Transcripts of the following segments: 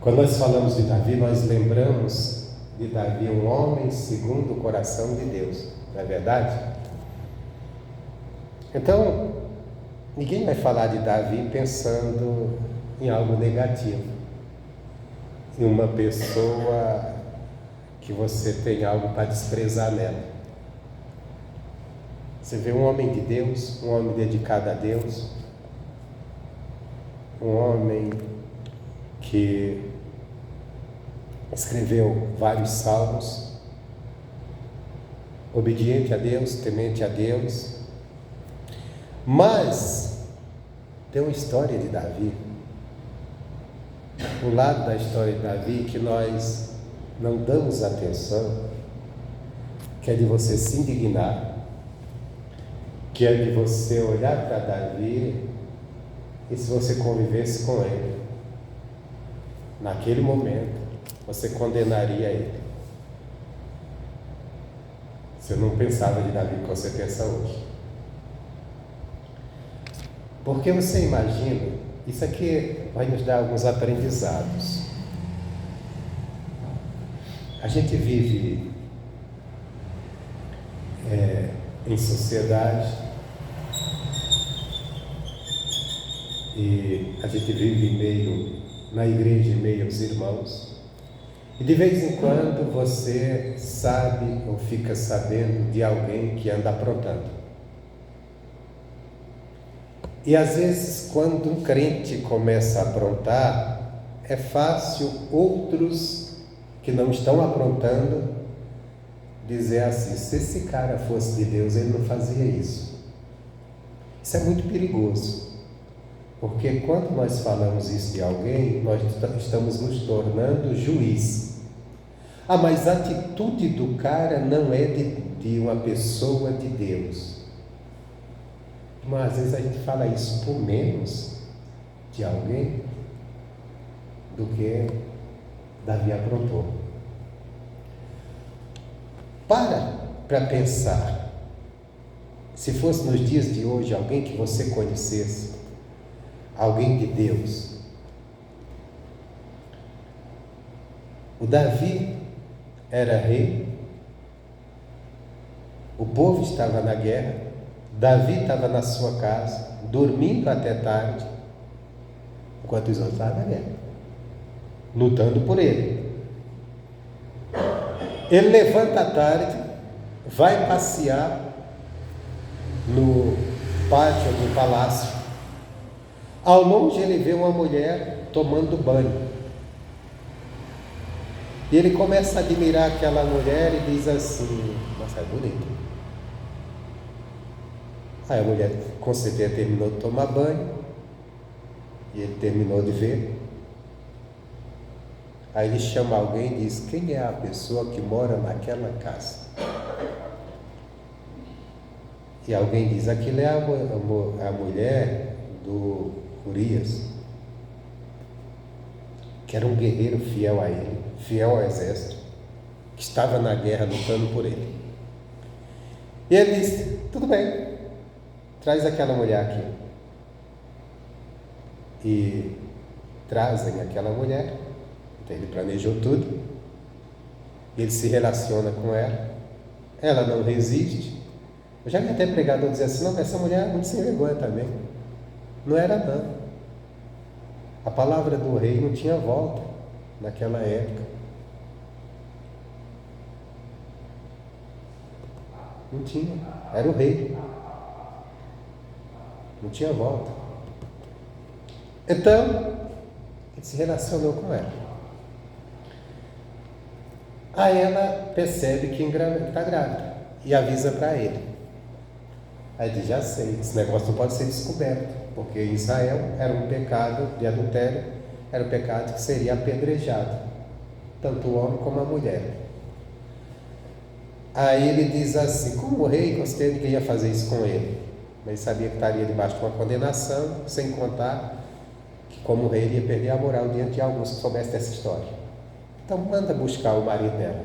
Quando nós falamos de Davi, nós lembramos de Davi, um homem segundo o coração de Deus, não é verdade? Então, ninguém vai falar de Davi pensando em algo negativo, em uma pessoa que você tem algo para desprezar nela. Você vê um homem de Deus, um homem dedicado a Deus, um homem que escreveu vários salmos, obediente a Deus, temente a Deus, mas tem uma história de Davi, um lado da história de Davi que nós não damos atenção, que é de você se indignar, que é de você olhar para Davi e se você convivesse com ele, naquele momento, você condenaria ele. Você não pensava de Davi como você pensa hoje. Porque você imagina, isso aqui vai nos dar alguns aprendizados. A gente vive em sociedade e a gente vive na igreja em meio aos irmãos. E de vez em quando você sabe ou fica sabendo de alguém que anda aprontando. E às vezes quando um crente começa a aprontar, é fácil outros que não estão aprontando dizer assim: se esse cara fosse de Deus, ele não fazia isso. Isso é muito perigoso, porque quando nós falamos isso de alguém, nós estamos nos tornando juiz. Ah, mas a atitude do cara não é de uma pessoa de Deus. Mas às vezes a gente fala isso por menos de alguém do que Davi aprontou. Para pensar, se fosse nos dias de hoje alguém que você conhecesse, alguém de Deus. O Davi era rei, o povo estava na guerra, Davi estava na sua casa, dormindo até tarde, enquanto os outros estavam na guerra, lutando por ele. Ele levanta à tarde, vai passear no pátio do palácio. Ao longe ele vê uma mulher tomando banho. E ele começa a admirar aquela mulher e diz assim: nossa, é bonita. Aí a mulher com certeza terminou de tomar banho e ele terminou de ver. Aí ele chama alguém e diz: quem é a pessoa que mora naquela casa? E alguém diz: aquilo é a mulher do Urias, que era um guerreiro fiel a ele, fiel ao exército, que estava na guerra lutando por ele. E ele disse: tudo bem, traz aquela mulher aqui. E trazem aquela mulher. Então ele planejou tudo, ele se relaciona com ela não resiste. Eu já vi até pregador dizer assim: não, essa mulher é muito sem vergonha também. Não era não. A palavra do rei não tinha volta naquela época. Não tinha, era o rei. Não tinha volta. Então, ele se relacionou com ela. Aí ela percebe que está grávida e avisa para ele. Aí diz: já sei, esse negócio não pode ser descoberto, porque em Israel era um pecado de adultério, era um pecado que seria apedrejado, tanto o homem como a mulher. Aí ele diz assim: como o rei, considerou que ia fazer isso com ele, mas sabia que estaria debaixo de uma condenação, sem contar que como rei ele ia perder a moral diante de alguns que soubessem dessa história. Então manda buscar o marido dela.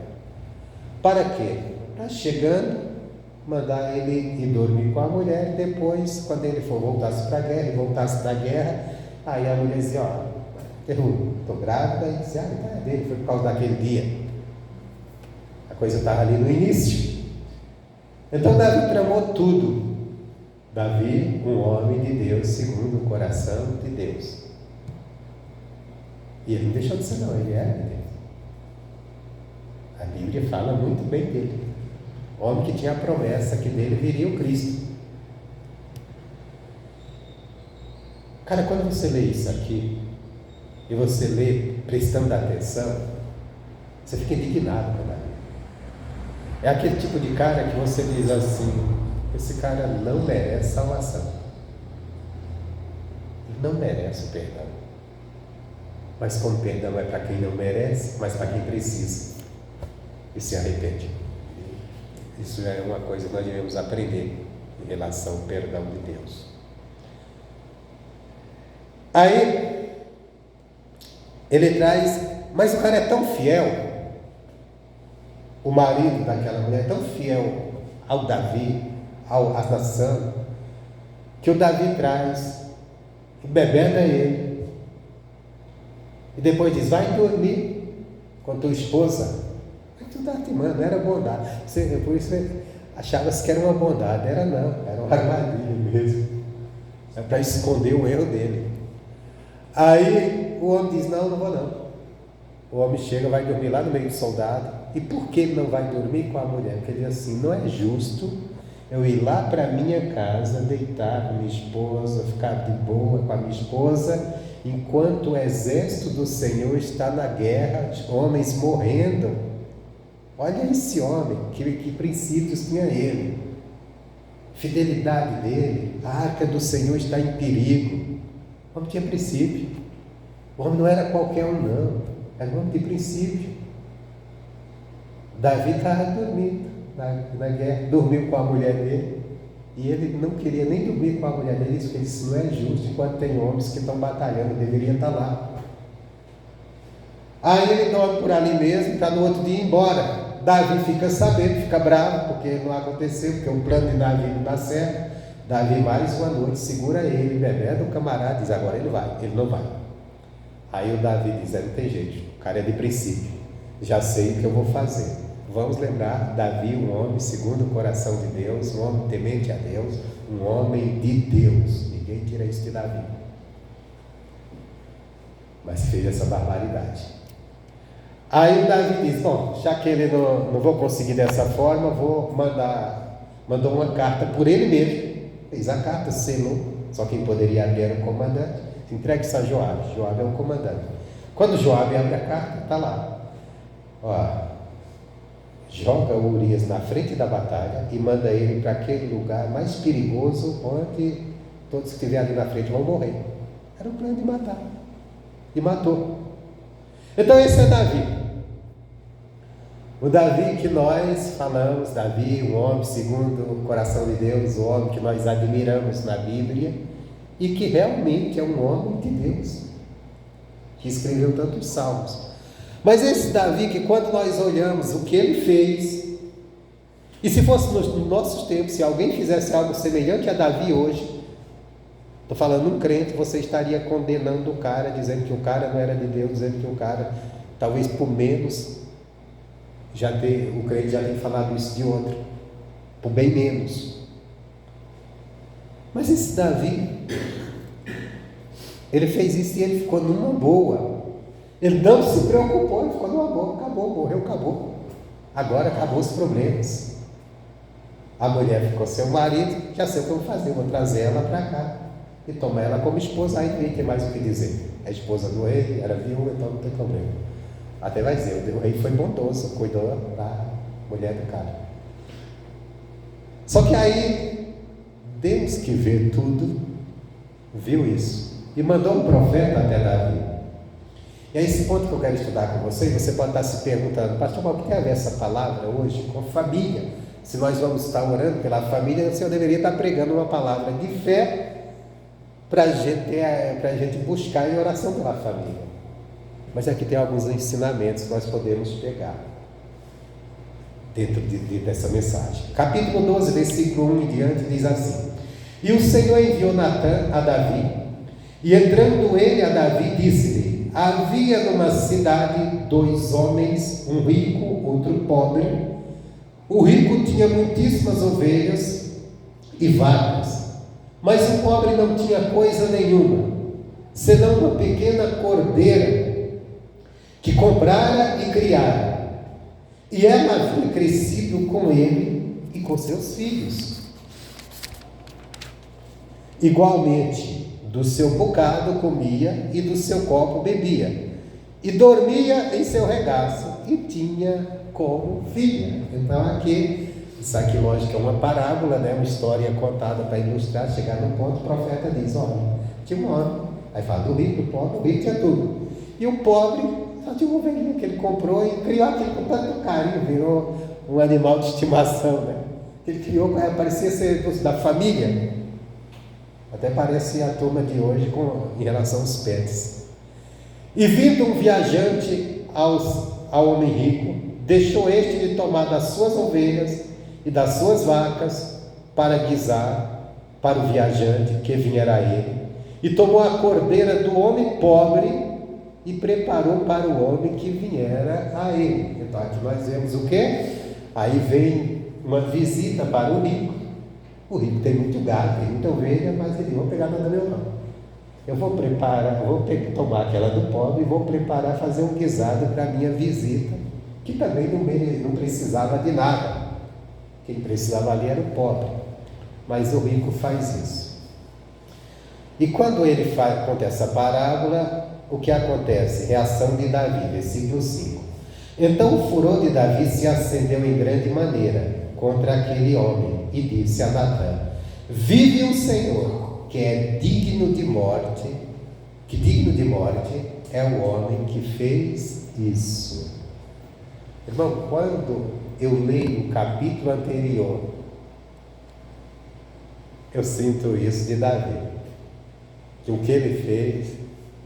Para quê? Para chegando, mandar ele ir dormir com a mulher, e depois, quando ele for voltasse para a guerra, e voltasse da guerra, aí a mulher dizia: ó, Eu estou grávida, e disse, então é dele, foi por causa daquele dia. A coisa estava ali no início. Então Davi tramou tudo. Davi, um homem de Deus, segundo o coração de Deus. E ele não deixou de ser não, ele era de Deus. A Bíblia fala muito bem dele. Homem que tinha a promessa que dele viria o Cristo. Cara, quando você lê isso aqui, e você lê prestando atenção, você fica indignado com Davi. É aquele tipo de cara que você diz assim, esse cara não merece salvação. Ele não merece o perdão. Mas como perdão é para quem não merece, mas para quem precisa e se arrepende. Isso é uma coisa que nós devemos aprender em relação ao perdão de Deus. Aí, ele traz, mas o cara é tão fiel, o marido daquela mulher é tão fiel ao Davi, à nação, que o Davi traz, embebeda ele, e depois diz, vai dormir com tua esposa. Tu está timando, era bondade. Por isso achava-se que era uma bondade, era não, era uma armadilha mesmo. É para esconder o erro dele. Aí o homem diz, não vou não. O homem chega, vai dormir lá no meio do soldado. E por que ele não vai dormir com a mulher? Porque ele diz assim, não é justo eu ir lá para a minha casa, deitar com minha esposa, ficar de boa com a minha esposa, enquanto o exército do Senhor está na guerra, homens morrendo. Olha esse homem, que princípios tinha ele, fidelidade dele, a arca do Senhor está em perigo. O homem tinha princípio, o homem não era qualquer um não, era um homem de princípio. Davi estava dormindo na guerra, dormiu com a mulher dele, e ele não queria nem dormir com a mulher dele, isso que ele disse, não é justo, enquanto tem homens que estão batalhando, deveria estar lá. Aí ele dorme por ali mesmo, para no outro dia ir embora. Davi fica sabendo, fica bravo, porque não aconteceu, porque o plano de Davi não dá certo. Davi mais uma noite segura ele, bebendo o camarada, diz, agora ele não vai. Aí o Davi diz, não tem jeito, o cara é de princípio, já sei o que eu vou fazer. Vamos lembrar, Davi, um homem segundo o coração de Deus, um homem temente a Deus, um homem de Deus. Ninguém tira isso de Davi. Mas fez essa barbaridade. Aí o Davi diz, bom, já que ele não vou conseguir dessa forma, mandou uma carta por ele mesmo, fez a carta, selou, só quem poderia abrir era o comandante, entregue isso a Joabe, Joabe é o comandante. Quando Joabe abre a carta, está lá, joga o Urias na frente da batalha e manda ele para aquele lugar mais perigoso, onde todos que estiverem ali na frente vão morrer. Era um plano de matar, e matou. Então esse é Davi. O Davi que nós falamos, Davi, um homem segundo o coração de Deus, um homem que nós admiramos na Bíblia e que realmente é um homem de Deus, que escreveu tantos salmos. Mas esse Davi que quando nós olhamos o que ele fez, e se fosse nos nossos tempos, se alguém fizesse algo semelhante a Davi hoje, estou falando um crente, você estaria condenando o cara, dizendo que o cara não era de Deus, dizendo que o cara, talvez por menos, o crente já tem falado isso de outro, por bem menos. Mas esse Davi, ele fez isso e ele ficou numa boa. Ele não se preocupou, ele ficou numa boa, acabou, morreu, acabou. Agora acabou os problemas. A mulher ficou sem o marido, já sei o que eu vou fazer, vou trazer ela para cá e tomar ela como esposa, aí ninguém tem mais o que dizer. É esposa do rei, era viúva, então não tem problema. Até vai dizer, o rei foi bondoso, cuidou da mulher do cara. Só que aí, Deus que vê tudo, viu isso, e mandou um profeta até Davi. E é esse ponto que eu quero estudar com vocês. Você pode estar se perguntando, pastor, o que tem a ver essa palavra hoje com família? Se nós vamos estar orando pela família, o Senhor deveria estar pregando uma palavra de fé para a gente buscar em oração pela família. Mas aqui tem alguns ensinamentos que nós podemos pegar dentro dessa mensagem. Capítulo 12, versículo 1 em diante, diz assim: E o Senhor enviou Natã a Davi, e entrando ele a Davi, disse-lhe: 13. Havia numa cidade 2 homens, um rico, outro pobre. O rico tinha muitíssimas ovelhas e vacas, mas o pobre não tinha coisa nenhuma, senão uma pequena cordeira que comprara e criara, e ela havia crescido com ele e com seus filhos. Igualmente, do seu bocado comia e do seu copo bebia, e dormia em seu regaço, e tinha como filha. Então aqui, isso aqui lógico é uma parábola, né? Uma história contada para ilustrar, chegar no ponto, o profeta diz, olha, tinha um homem, aí fala do rico, do pobre, o rico tinha tudo, e o pobre só tinha uma ovelhinha que ele comprou e criou aquilo com tanto carinho, virou um animal de estimação, né? Ele criou, parecia ser da família. Até parece a turma de hoje em relação aos pets. E vindo um viajante ao homem rico, deixou este de tomar das suas ovelhas e das suas vacas para guisar para o viajante que viera a ele, e tomou a cordeira do homem pobre e preparou para o homem que viera a ele. Então aqui nós vemos o quê? Aí vem uma visita para o rico. O rico tem muito gado, tem muita ovelha, mas ele não vai pegar nada meu não. Eu vou preparar, vou tomar aquela do pobre e vou preparar, fazer um guisado para a minha visita, que também não precisava de nada. Quem precisava ali era o pobre, mas o rico faz isso. E quando ele conta essa parábola, o que acontece? Reação de Davi, versículo 5. Então o furor de Davi se acendeu em grande maneira contra aquele homem e disse a Natã: vive o Senhor, que é digno de morte, que digno de morte é o homem que fez isso. Irmão, quando eu leio o capítulo anterior, eu sinto isso de Davi, que o que ele fez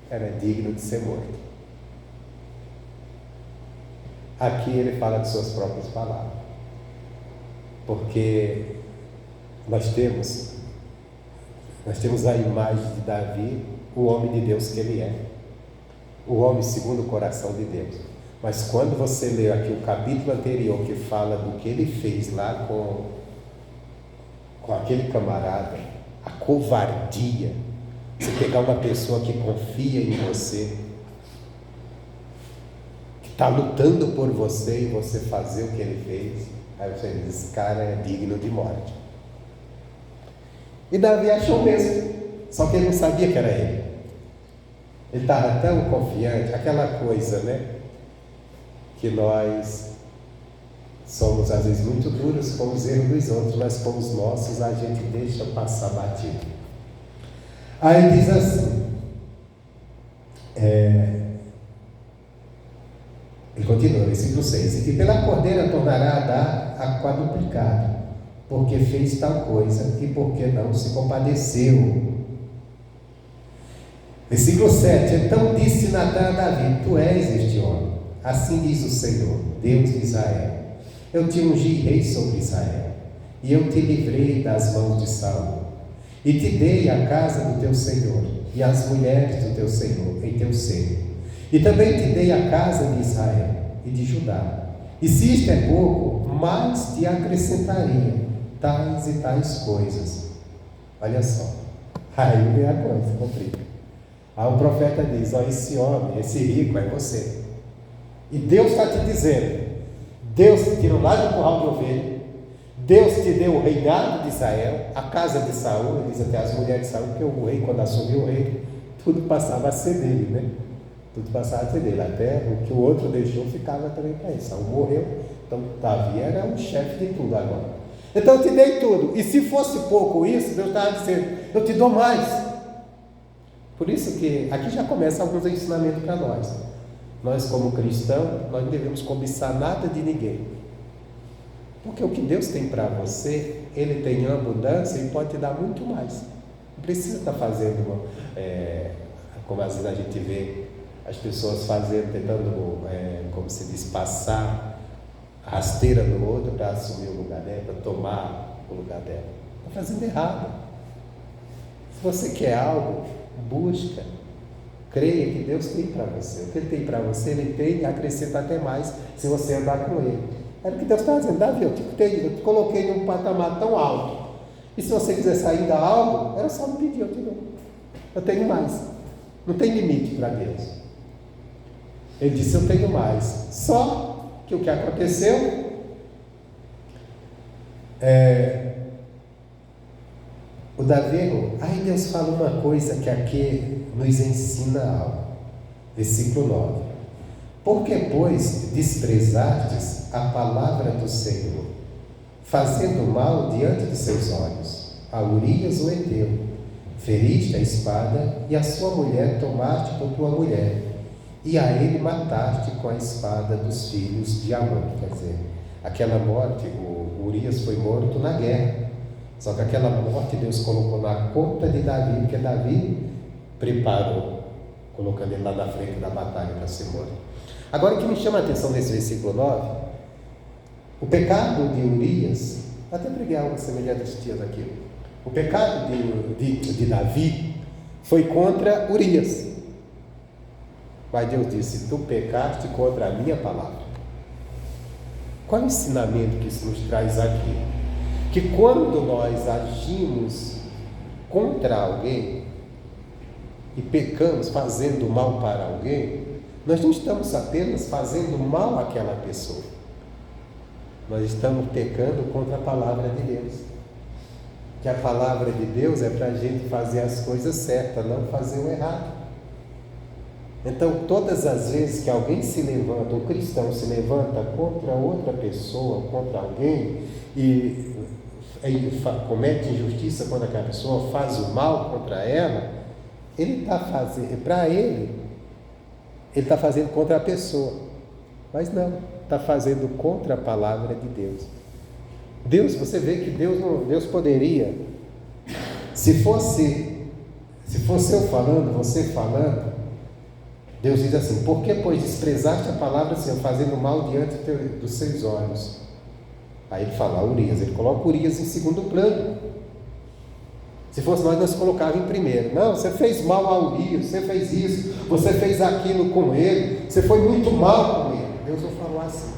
era digno de ser morto. Aqui ele fala de suas próprias palavras, porque nós temos a imagem de Davi, o homem de Deus que ele é, o homem segundo o coração de Deus. Mas quando você lê aqui o capítulo anterior, que fala do que ele fez lá com aquele camarada, a covardia, você pegar uma pessoa que confia em você, que está lutando por você e você fazer o que ele fez, aí você diz, esse cara é digno de morte. E Davi achou mesmo, só que ele não sabia que era ele. Ele estava tão confiante, aquela coisa, né? Que nós somos às vezes muito duros com os erros dos outros, mas com os nossos a gente deixa passar batido. Aí diz assim, ele continua, versículo 6, e pela cordeira tornará a dar a quadruplicado, porque fez tal coisa e porque não se compadeceu. Versículo 7, então disse Natã a Davi, tu és este homem, assim diz o Senhor, Deus de Israel, eu te ungi rei sobre Israel, e eu te livrei das mãos de Saul, e te dei a casa do teu Senhor, e as mulheres do teu Senhor em teu seio, e também te dei a casa de Israel e de Judá, e se isto é pouco, mais te acrescentaria tais e tais coisas. Olha só, aí vem a coisa, complica. Aí o profeta diz, ó, esse homem, esse rico é você, e Deus está te dizendo, Deus te tirou lá do curral de ovelha, Deus te deu o reinado de Israel, a casa de Saul, ele diz até as mulheres de Saul, porque o rei, quando assumiu o reino, tudo passava a ser dele, né? Tudo passava a ser dele, até o que o outro deixou ficava também para ele. Saul morreu, então Davi era o chefe de tudo agora. Então eu te dei tudo, e se fosse pouco isso, Deus estava dizendo, eu te dou mais. Por isso que aqui já começa alguns ensinamentos para nós. Nós como cristãos, nós não devemos cobiçar nada de ninguém. Porque o que Deus tem para você, Ele tem em abundância e pode te dar muito mais. Não precisa estar fazendo, como às vezes a gente vê as pessoas fazendo, tentando, como se diz, passar a rasteira no outro para assumir o lugar dela, para tomar o lugar dela. Está fazendo errado. Se você quer algo, busca, Creia que Deus tem para você. O que Ele tem para você, Ele tem e acrescenta até mais se você andar com Ele. Era o que Deus estava dizendo: Davi, eu te coloquei num patamar tão alto. E se você quiser sair da algo, era só me pedir, eu te dou. Eu tenho mais. Não tem limite para Deus. Ele disse: eu tenho mais. Só que o que aconteceu o Davi errou. Aí Deus fala uma coisa que aqui nos ensina algo. Versículo 9: porque, pois, desprezastes a palavra do Senhor, fazendo mal diante de seus olhos, a Urias o heteu, feriste a espada, e a sua mulher tomaste por tua mulher, e a ele mataste com a espada dos filhos de Amon. Quer dizer, aquela morte, o Urias foi morto na guerra. Só que aquela morte Deus colocou na conta de Davi, porque Davi preparou, colocando ele lá na frente da batalha para ser morto. Agora, o que me chama a atenção nesse versículo 9, o pecado de Urias, até preguei algo semelhante a esses dias aqui. O pecado de Davi foi contra Urias. Mas Deus disse: tu pecaste contra a minha palavra. Qual é o ensinamento que isso nos traz aqui? Que quando nós agimos contra alguém e pecamos fazendo mal para alguém, nós não estamos apenas fazendo mal àquela pessoa, nós estamos pecando contra a palavra de Deus. Que a palavra de Deus é para a gente fazer as coisas certas, não fazer o errado. Então, todas as vezes que alguém se levanta, um cristão se levanta contra outra pessoa, contra alguém, e comete injustiça quando aquela pessoa faz o mal contra ela, ele está fazendo, para ele está fazendo contra a pessoa, mas não, está fazendo contra a palavra de Deus. Deus, você vê que Deus poderia, se fosse eu falando, você falando, Deus diz assim: por que, pois, desprezaste a palavra do Senhor, fazendo mal diante dos seus olhos? Aí ele fala Urias, ele coloca Urias em segundo plano. Se fosse nós colocávamos em primeiro. Não, você fez mal a Urias, você fez isso, você fez aquilo com ele, você foi muito mal com ele. Deus não falou assim.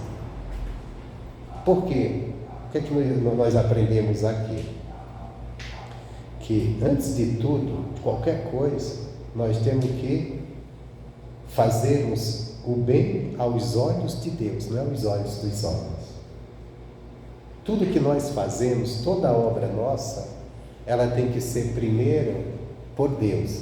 Por quê? O que é que nós aprendemos aqui? Que antes de tudo, qualquer coisa, nós temos que fazermos o bem aos olhos de Deus, não é aos olhos dos homens. Tudo que nós fazemos, toda obra nossa, ela tem que ser primeiro por Deus.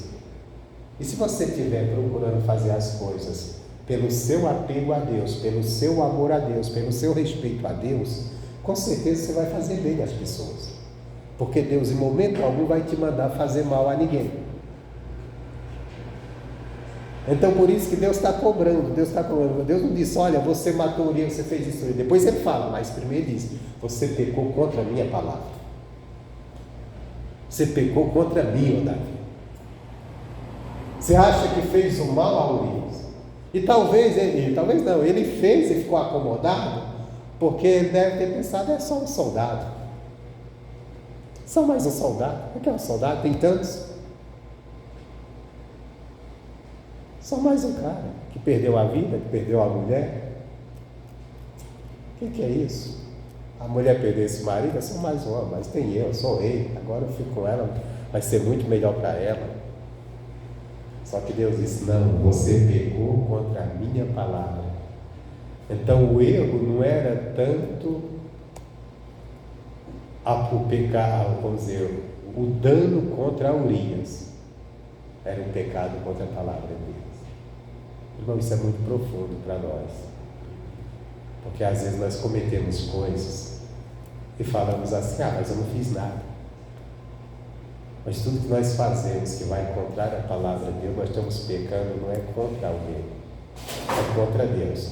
E se você estiver procurando fazer as coisas pelo seu apego a Deus, pelo seu amor a Deus, pelo seu respeito a Deus, com certeza você vai fazer bem às pessoas. Porque Deus, em momento algum, vai te mandar fazer mal a ninguém. Então, por isso que Deus está cobrando, Deus não disse: olha, você matou Urias, você fez isso. Depois ele fala, mas primeiro ele diz: você pecou contra a minha palavra. Você pecou contra mim, ó Davi. Você acha que fez o mal a Urias? E talvez ele fez e ficou acomodado, porque ele deve ter pensado: é só um soldado. Só mais um soldado. O que é um soldado? Tem tantos. Só mais um cara que perdeu a vida, que perdeu a mulher. O que é isso? A mulher perdeu esse marido, é só mais uma, mas tem eu sou rei, agora eu fico com ela, vai ser muito melhor para ela. Só que Deus disse: não, você pecou contra a minha palavra. Então o erro não era tanto o pecado, vamos dizer, o dano contra Urias, era um pecado contra a palavra de Deus. Irmão, isso é muito profundo para nós, porque às vezes nós cometemos coisas e falamos assim: mas eu não fiz nada. Mas tudo que nós fazemos que vai contrário à palavra de Deus, nós estamos pecando, não é contra alguém, é contra Deus.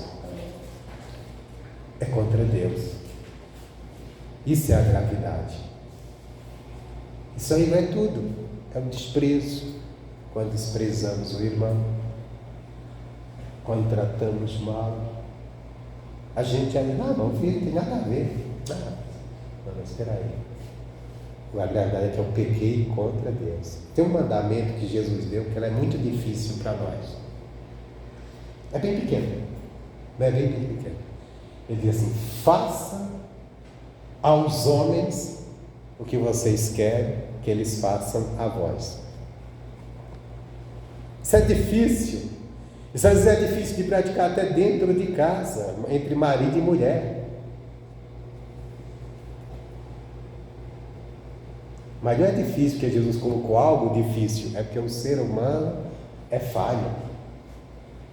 É contra Deus. Isso é a gravidade. Isso aí não é tudo, é o desprezo. Quando desprezamos o irmão, quando tratamos mal, a gente aí: não, filho, não tem nada a ver. Não, espera aí. A verdade é que eu pequei contra Deus. Tem um mandamento que Jesus deu que ele é muito difícil para nós. É bem pequeno. Não é bem pequeno. Ele diz assim: faça aos homens o que vocês querem que eles façam a vós. Isso é difícil. Isso às vezes é difícil de praticar até dentro de casa, entre marido e mulher. Mas não é difícil porque Jesus colocou algo difícil, é porque o ser humano é falho,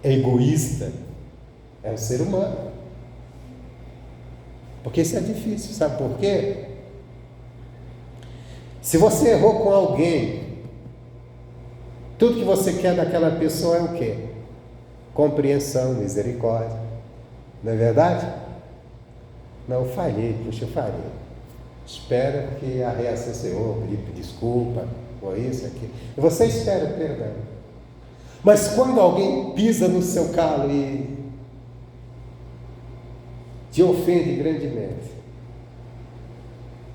é egoísta, é um ser humano. Porque isso é difícil, sabe por quê? Se você errou com alguém, tudo que você quer daquela pessoa é o quê? Compreensão, misericórdia. Não é verdade? Não, eu falhei, puxa, eu falhei. Espera que a reação seja, pedir desculpa, ou isso, aquilo. E você espera perdão. Mas quando alguém pisa no seu calo e te ofende grandemente,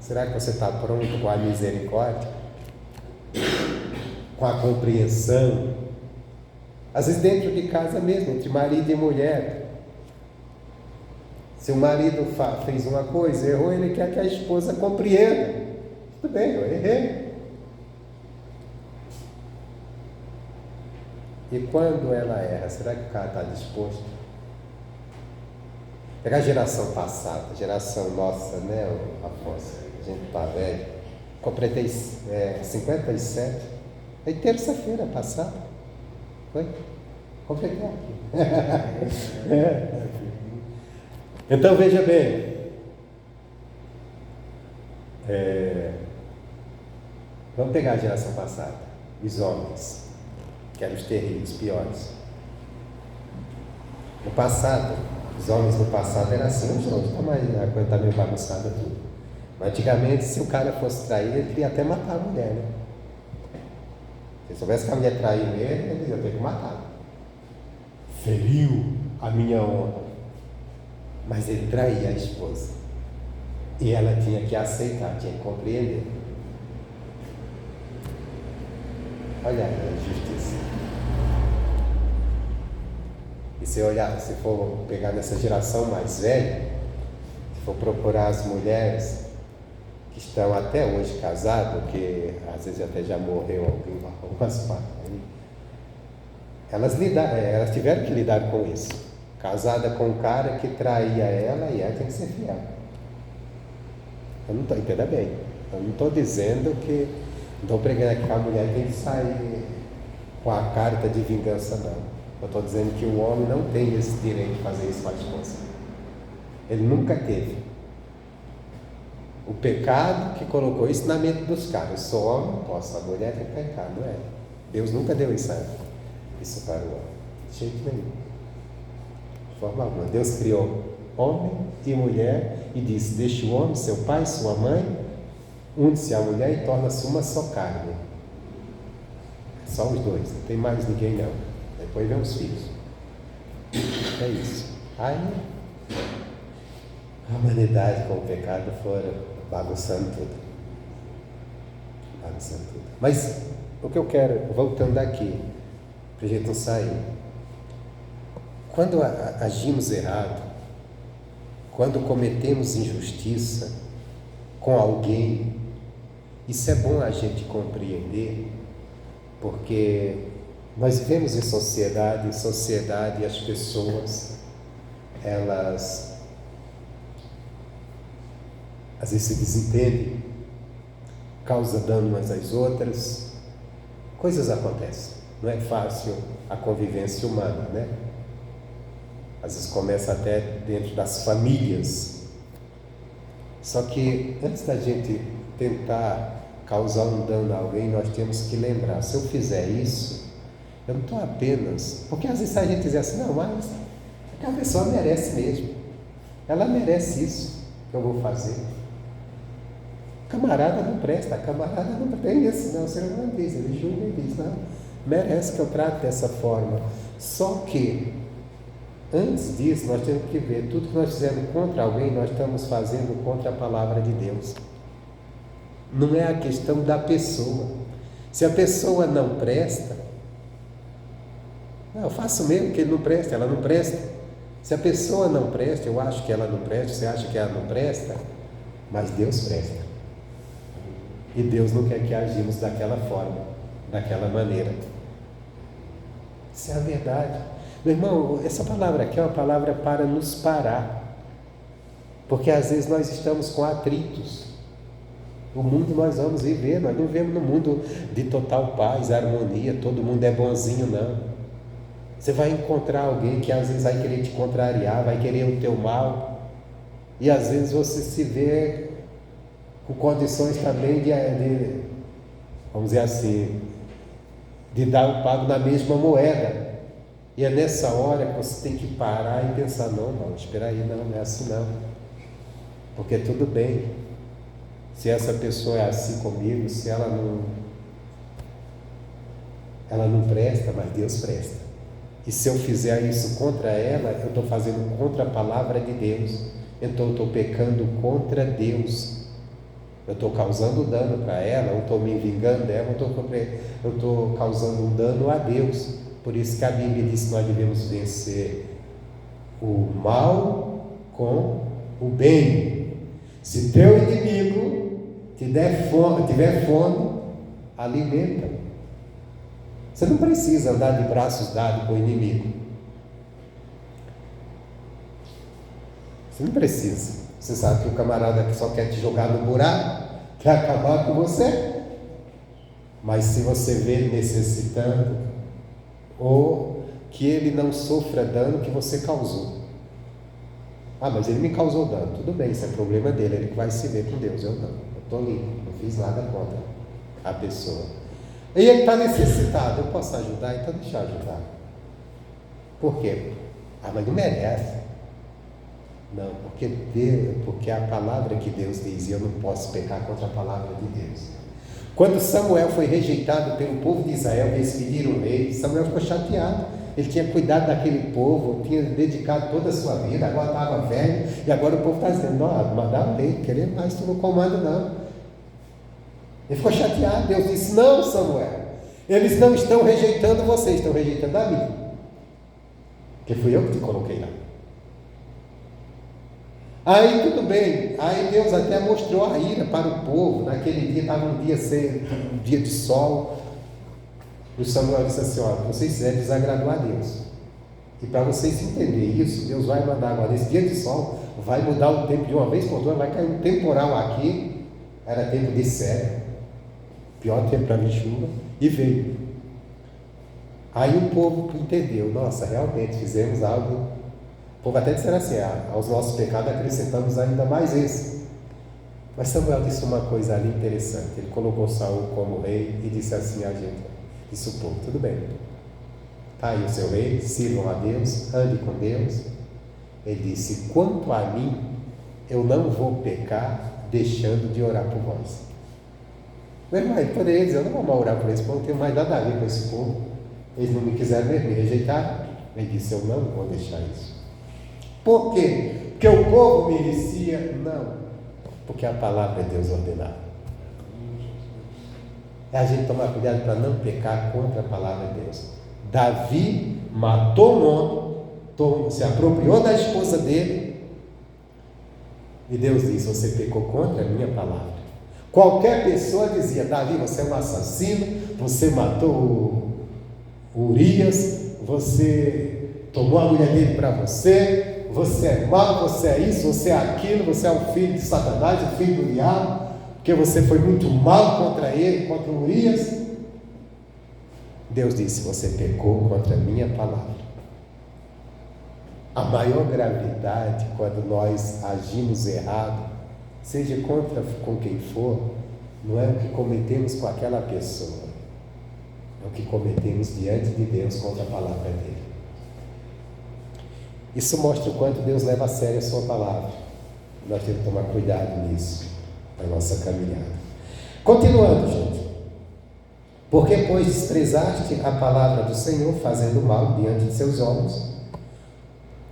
será que você está pronto com a misericórdia? Com a compreensão? Às vezes dentro de casa mesmo, entre marido e mulher. Se o marido fez uma coisa, errou, ele quer que a esposa compreenda. Tudo bem, eu errei. E quando ela erra, será que o cara está disposto? Pega a geração passada, a geração nossa, né, Afonso? A gente está velho. Completei 57. Aí terça-feira passada. Foi? Completei aqui. Então veja bem, vamos pegar a geração passada, os homens, que eram os terríveis, os piores. No passado, os homens no passado eram assim, hoje não, a coisa está meio bagunçada tudo. Mas antigamente, se o cara fosse trair, ele queria até matar a mulher, né? Se soubesse que a mulher traiu ele, ele dizia, eu tenho que matar. Feriu a minha honra. Mas ele traía a esposa. E ela tinha que aceitar, tinha que compreender. Olha a injustiça. E se olhar, se for pegar nessa geração mais velha, se for procurar as mulheres que estão até hoje casadas, que às vezes até já morreu algumas partes, elas tiveram que lidar com isso. Casada com um cara que traía ela e ela tem que ser fiel. Eu não estou, entenda bem, eu não estou dizendo que, não estou pregando aqui que a mulher tem que sair com a carta de vingança, não. Eu estou dizendo que o homem não tem esse direito de fazer isso com a esposa. Ele nunca teve. O pecado que colocou isso na mente dos caras. Eu sou homem, não posso, a mulher tem que pecar, não é? Deus nunca deu isso para o homem, de jeito nenhum. De forma alguma. Deus criou homem e mulher e disse: deixe o homem, seu pai, sua mãe, une-se a mulher e torna-se uma só carne. Só os dois, não tem mais ninguém não. Depois vem os filhos. É isso. Aí a humanidade com o pecado foram bagunçando tudo. Mas o que eu quero, voltando aqui, para a gente não sair. Quando agimos errado, quando cometemos injustiça com alguém, isso é bom a gente compreender, porque nós vivemos em sociedade as pessoas, elas às vezes se desentendem, causa dano umas às outras, coisas acontecem, não é fácil a convivência humana, né? Às vezes começa até dentro das famílias. Só que antes da gente tentar causar um dano a alguém, nós temos que lembrar, se eu fizer isso, eu não estou apenas... Porque às vezes a gente diz assim, não, mas aquela pessoa merece mesmo. Ela merece isso que eu vou fazer. Camarada não presta, camarada não tem isso, não. O ser humano diz, ele julga e diz, não, merece que eu trate dessa forma. Só que antes disso, nós temos que ver, tudo que nós fizemos contra alguém, nós estamos fazendo contra a palavra de Deus. não é a questão da pessoa. Se a pessoa não presta, eu faço mesmo que ele não presta, ela não presta. Se a pessoa não presta, eu acho que ela não presta, você acha que ela não presta, mas Deus presta. E Deus não quer que agimos daquela forma, daquela maneira. Isso é a verdade. Meu irmão, essa palavra aqui é uma palavra para nos parar. Porque às vezes nós estamos com atritos. O mundo nós vamos viver, nós não vivemos num mundo de total paz, harmonia, todo mundo é bonzinho, não. Você vai encontrar alguém que às vezes vai querer te contrariar, vai querer o teu mal. E às vezes você se vê com condições também de vamos dizer assim, de dar o pago na mesma moeda. E é nessa hora que você tem que parar e pensar, não, espera aí, não é assim não. Porque tudo bem, se essa pessoa é assim comigo, se ela não presta, mas Deus presta. E se eu fizer isso contra ela, eu estou fazendo contra a palavra de Deus. Então eu estou pecando contra Deus. Eu estou causando dano para ela, eu estou me vingando dela, eu estou causando um dano a Deus. Por isso que a Bíblia diz que nós devemos vencer o mal com o bem. Se teu inimigo tiver fome, alimenta. Você não precisa andar de braços dados com o inimigo. Você não precisa. Você sabe que o camarada que só quer te jogar no buraco, quer acabar com você. Mas se você vê ele necessitando, ou que ele não sofra dano que você causou. Mas ele me causou dano. Tudo bem, isso é problema dele, ele que vai se ver com Deus. Eu não. Eu estou limpo, não fiz nada contra a pessoa. E ele está necessitado, eu posso ajudar? Então deixa eu ajudar. Por quê? Mas não merece. Não, porque a palavra que Deus diz, e eu não posso pecar contra a palavra de Deus. Quando Samuel foi rejeitado pelo povo de Israel, que eles pediram um rei, Samuel ficou chateado. Ele tinha cuidado daquele povo, tinha dedicado toda a sua vida, agora estava velho, e agora o povo está dizendo, mas dá um rei, querer mais tu não comanda não. Ele ficou chateado. Deus disse, não, Samuel, eles não estão rejeitando você, estão rejeitando a mim, porque fui eu que te coloquei lá. Aí tudo bem, aí Deus até mostrou a ira para o povo. Naquele dia estava um dia de sol, e o Samuel disse assim, vocês fizeram desagradou a Deus, e para vocês entenderem isso, Deus vai mandar agora, nesse dia de sol, vai mudar o tempo de uma vez por todas, vai cair um temporal aqui. Era tempo de sério, pior tempo para vir chuva, e veio. Aí o povo entendeu, nossa, realmente fizemos algo. O povo até disseram assim, aos nossos pecados acrescentamos ainda mais esse. Mas Samuel disse uma coisa ali interessante. Ele colocou Saul como rei e disse assim a gente, disse o povo, tudo bem, está aí o seu rei, sirvam a Deus, ande com Deus. Ele disse, quanto a mim, eu não vou pecar deixando de orar por vós. Meu irmão, ele poderia dizer, eu não vou orar por esse povo, não tenho mais nada a ver com esse povo, eles não me quiseram me rejeitar. Ele disse, eu não vou deixar isso. Por quê? Porque o povo merecia? Não, porque a palavra é Deus ordenada. É a gente tomar cuidado para não pecar contra a palavra de Deus. Davi matou um homem, se apropriou da esposa dele, e Deus disse, você pecou contra a minha palavra. Qualquer pessoa dizia, Davi, você é um assassino, você matou o Urias, você tomou a mulher dele para você é mau, você é isso, você é aquilo, você é o filho de Satanás, o filho do diabo, porque você foi muito mal contra ele, contra o Urias. Deus disse, você pecou contra a minha palavra. A maior gravidade quando nós agimos errado, seja com quem for, não é o que cometemos com aquela pessoa, é o que cometemos diante de Deus contra a palavra dele. Isso mostra o quanto Deus leva a sério a sua palavra. Nós temos que tomar cuidado nisso, na nossa caminhada. Continuando, gente. Porque, pois, desprezaste a palavra do Senhor, fazendo mal diante de seus olhos,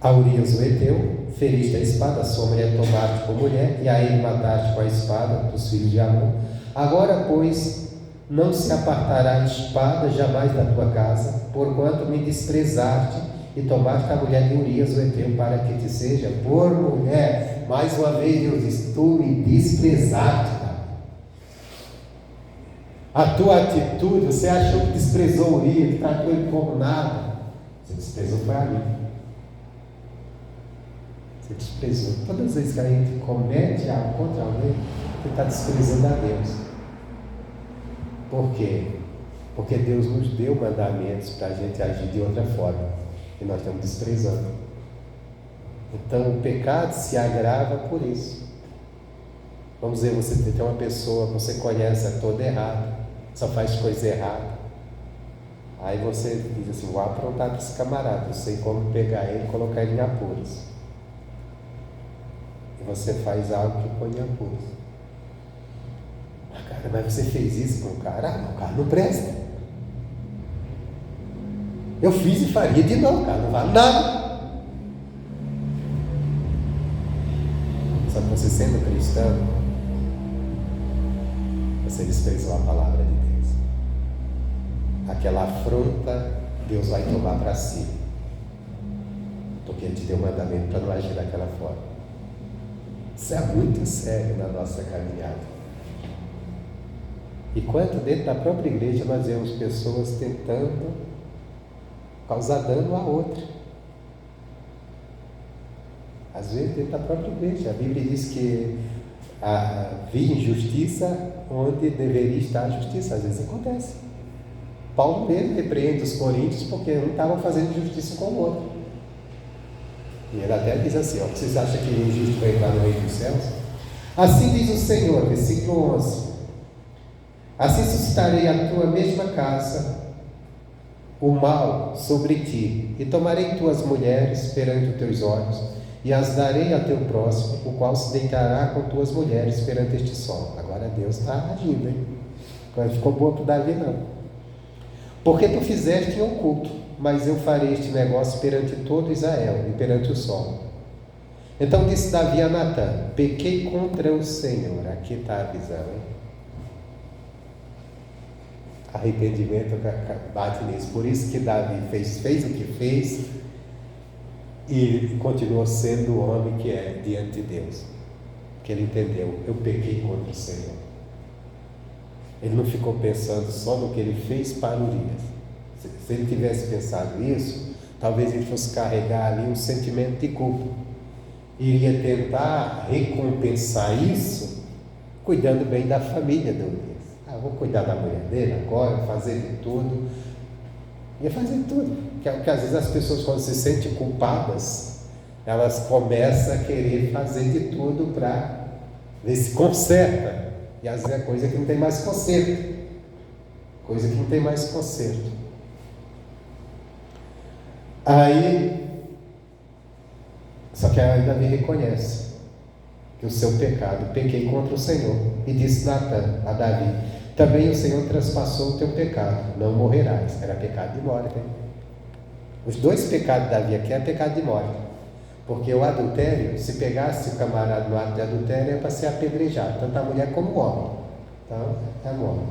a Urias o Heteu, feriste a espada, a sua mulher tomaste por mulher, e a ele mataste com a espada dos filhos de Amon. Agora, pois, não se apartará a espada jamais da tua casa, porquanto me desprezaste e tomaste a mulher de Urias o Heteu para que te seja por mulher. Mais uma vez Deus diz, tu me desprezaste. A tua atitude, você achou que desprezou Urias, que tratou ele como nada. Você desprezou foi a mim. Você desprezou. Todas as vezes que a gente comete algo contra alguém, você está desprezando a Deus. Por quê? Porque Deus nos deu mandamentos para a gente agir de outra forma. E nós estamos desprezando. Então o pecado se agrava por isso. Vamos dizer, você tem uma pessoa, você conhece, é toda errada, só faz coisa errada. Aí você diz assim, vou aprontar para esse camarada, eu sei como pegar ele e colocar ele em apuros. E você faz algo que põe em apuros. Cara, mas você fez isso com o cara? Ah, o cara não presta. Eu fiz e faria de novo, cara, não vale nada. Só que você sendo cristão, você desprezou a palavra de Deus. Aquela afronta, Deus vai tomar para si. Porque Ele te deu um mandamento para não agir daquela forma. Isso é muito sério na nossa caminhada. E quanto dentro da própria igreja nós vemos pessoas tentando causar dano a outra. Às vezes dentro da própria igreja. A Bíblia diz que havia injustiça onde deveria estar a justiça. Às vezes acontece. Paulo mesmo repreende os coríntios porque um estava fazendo justiça com o outro. E ele até diz assim, ó, vocês acham que o injusto vai entrar no reino dos céus? Assim diz o Senhor, versículo 11. Assim suscitarei a tua mesma casa o mal sobre ti, e tomarei tuas mulheres perante os teus olhos, e as darei a teu próximo, o qual se deitará com tuas mulheres perante este sol. Agora Deus está agindo, hein? Agora ficou boa para o Davi, não. Porque tu fizeste em oculto, mas eu farei este negócio perante todo Israel e perante o sol. Então disse Davi a Natã, pequei contra o Senhor. Aqui está a visão, hein? Arrependimento bate nisso. Por isso que Davi fez o que fez e continuou sendo o homem que é diante de Deus. Que ele entendeu, eu pequei contra o Senhor. Ele não ficou pensando só no que ele fez para Urias. Se ele tivesse pensado isso, talvez ele fosse carregar ali um sentimento de culpa. Iria tentar recompensar isso cuidando bem da família do Urias. Vou cuidar da mulher dele agora, fazer de tudo. Ia fazer de tudo. Porque às vezes as pessoas, quando se sentem culpadas, elas começam a querer fazer de tudo para ver se conserta. E às vezes é coisa que não tem mais conserto. Coisa que não tem mais conserto. Aí, só que aí Davi reconhece que o seu pecado, pequei contra o Senhor. E disse Natã a Davi, também o Senhor transpassou o teu pecado, não morrerás. Era pecado de morte, hein? Os dois pecados de Davi aqui é pecado de morte. Porque o adultério, se pegasse o camarada no ato de adultério, é para ser apedrejado, tanto a mulher como o homem. Então, é morte.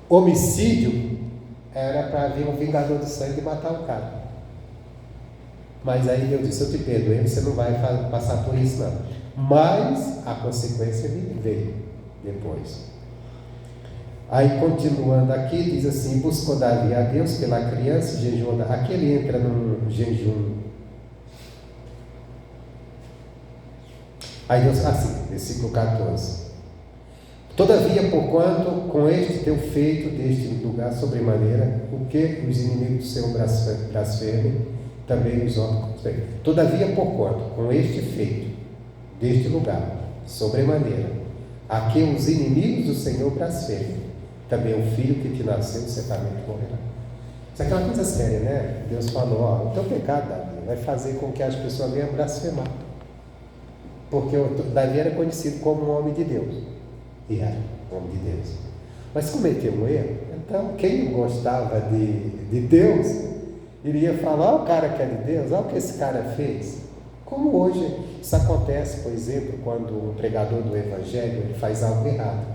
Homicídio era para vir um vingador do sangue e matar o cara. Mas aí Deus disse, eu te perdoei, você não vai passar por isso não. Mas a consequência veio depois. Aí continuando aqui, diz assim, buscou Davi a Deus pela criança, jejuou. Aqui ele entra num jejum. Aí Deus, assim, versículo 14. Todavia, porquanto com este teu feito deste lugar sobremaneira, o que os inimigos do Senhor blasfemem, também os homens. Todavia, porquanto com este feito deste lugar sobremaneira, a que os inimigos do Senhor blasfemem, também o filho que te nasceu certamente morrerá. Isso aqui é uma coisa séria, né? Deus falou, ó, o teu pecado, Davi, vai fazer com que as pessoas venham blasfemar. Porque Davi era conhecido como um homem de Deus. E era um homem de Deus. Mas cometeu um erro. Então, quem não gostava de Deus, iria falar, ó o cara que é de Deus, olha o que esse cara fez. Como hoje, isso acontece, por exemplo, quando um pregador do Evangelho ele faz algo errado.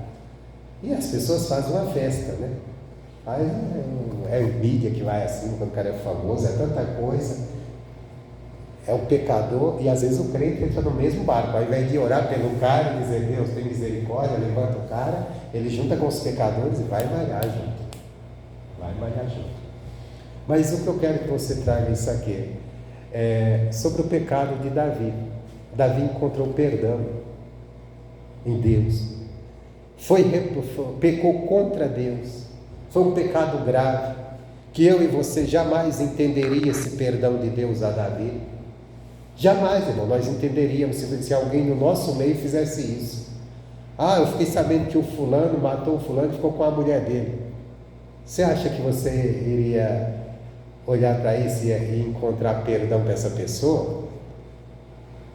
E as pessoas fazem uma festa, né? É mídia que vai assim, quando o cara é famoso, é tanta coisa. É o pecador, e às vezes o crente entra no mesmo barco. Ao invés de orar pelo cara e dizer, Deus, tem misericórdia, levanta o cara, ele junta com os pecadores e vai malhar junto. Vai malhar junto. Mas o que eu quero que você traga isso aqui é sobre o pecado de Davi. Davi encontrou perdão em Deus. Pecou contra Deus. Foi um pecado grave, que eu e você jamais entenderia esse perdão de Deus a Davi. Jamais, irmão, nós entenderíamos se alguém no nosso meio fizesse isso. Eu fiquei sabendo que o fulano matou o fulano e ficou com a mulher dele. Você acha que você iria olhar para isso e encontrar perdão para essa pessoa?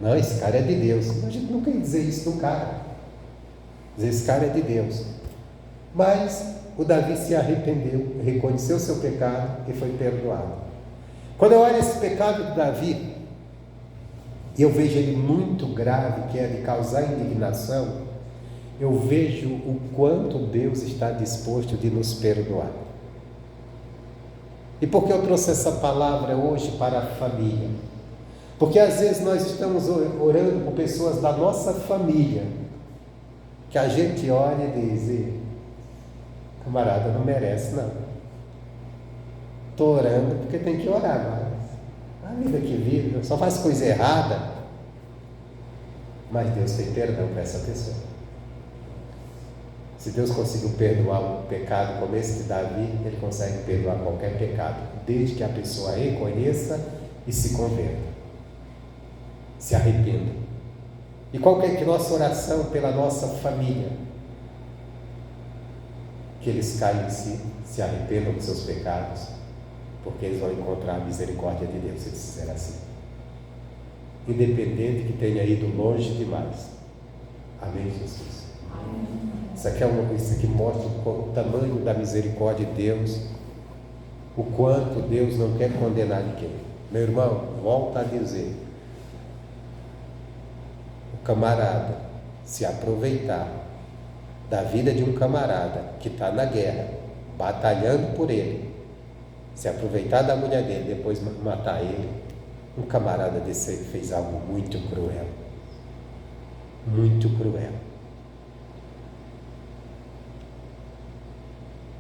Não, esse cara é de Deus. A gente nunca ia dizer isso de um cara. Dizer, esse cara é de Deus. Mas o Davi se arrependeu, reconheceu seu pecado e foi perdoado. Quando eu olho esse pecado de Davi, e eu vejo ele muito grave, que é de causar indignação, eu vejo o quanto Deus está disposto de nos perdoar. E por que eu trouxe essa palavra hoje para a família? Porque às vezes nós estamos orando por pessoas da nossa família, que a gente olha e diz, camarada, não merece não. Estou orando porque tem que orar, mas a vida que vive, só faz coisa errada. Mas Deus tem perdão para essa pessoa. Se Deus conseguiu perdoar um pecado como esse de Davi, Ele consegue perdoar qualquer pecado, desde que a pessoa reconheça e se converta, se arrependa. E qual que é a nossa oração pela nossa família? Que eles caiam em si, se arrependam dos seus pecados, porque eles vão encontrar a misericórdia de Deus, se eles fizerem assim. Independente que tenha ido longe demais. Amém, Jesus? Isso aqui mostra o tamanho da misericórdia de Deus, o quanto Deus não quer condenar ninguém. Meu irmão, volta a dizer, o camarada se aproveitar da vida de um camarada que está na guerra, batalhando por ele, se aproveitar da mulher dele, depois matar ele, um camarada desse fez algo muito cruel. Muito cruel.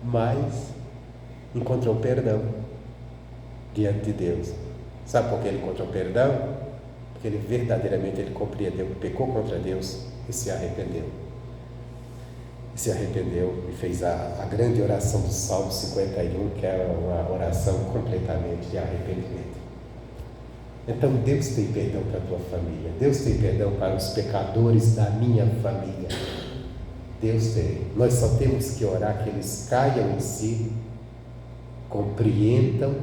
Mas encontrou perdão diante de Deus. Sabe por que ele encontrou perdão? Porque ele verdadeiramente compreendeu que pecou contra Deus e se arrependeu. Se arrependeu e fez a grande oração do Salmo 51, que é uma oração completamente de arrependimento. Então Deus tem perdão para a tua família, Deus tem perdão para os pecadores da minha família. Deus tem. Nós só temos que orar que eles caiam em si, compreendam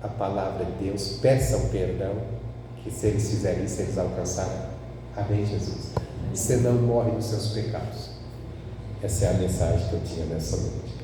a palavra de Deus, peçam perdão, que se eles fizerem isso, eles alcançarão. Amém, Jesus? Você não morre dos seus pecados. Essa é a mensagem que eu tinha nessa noite.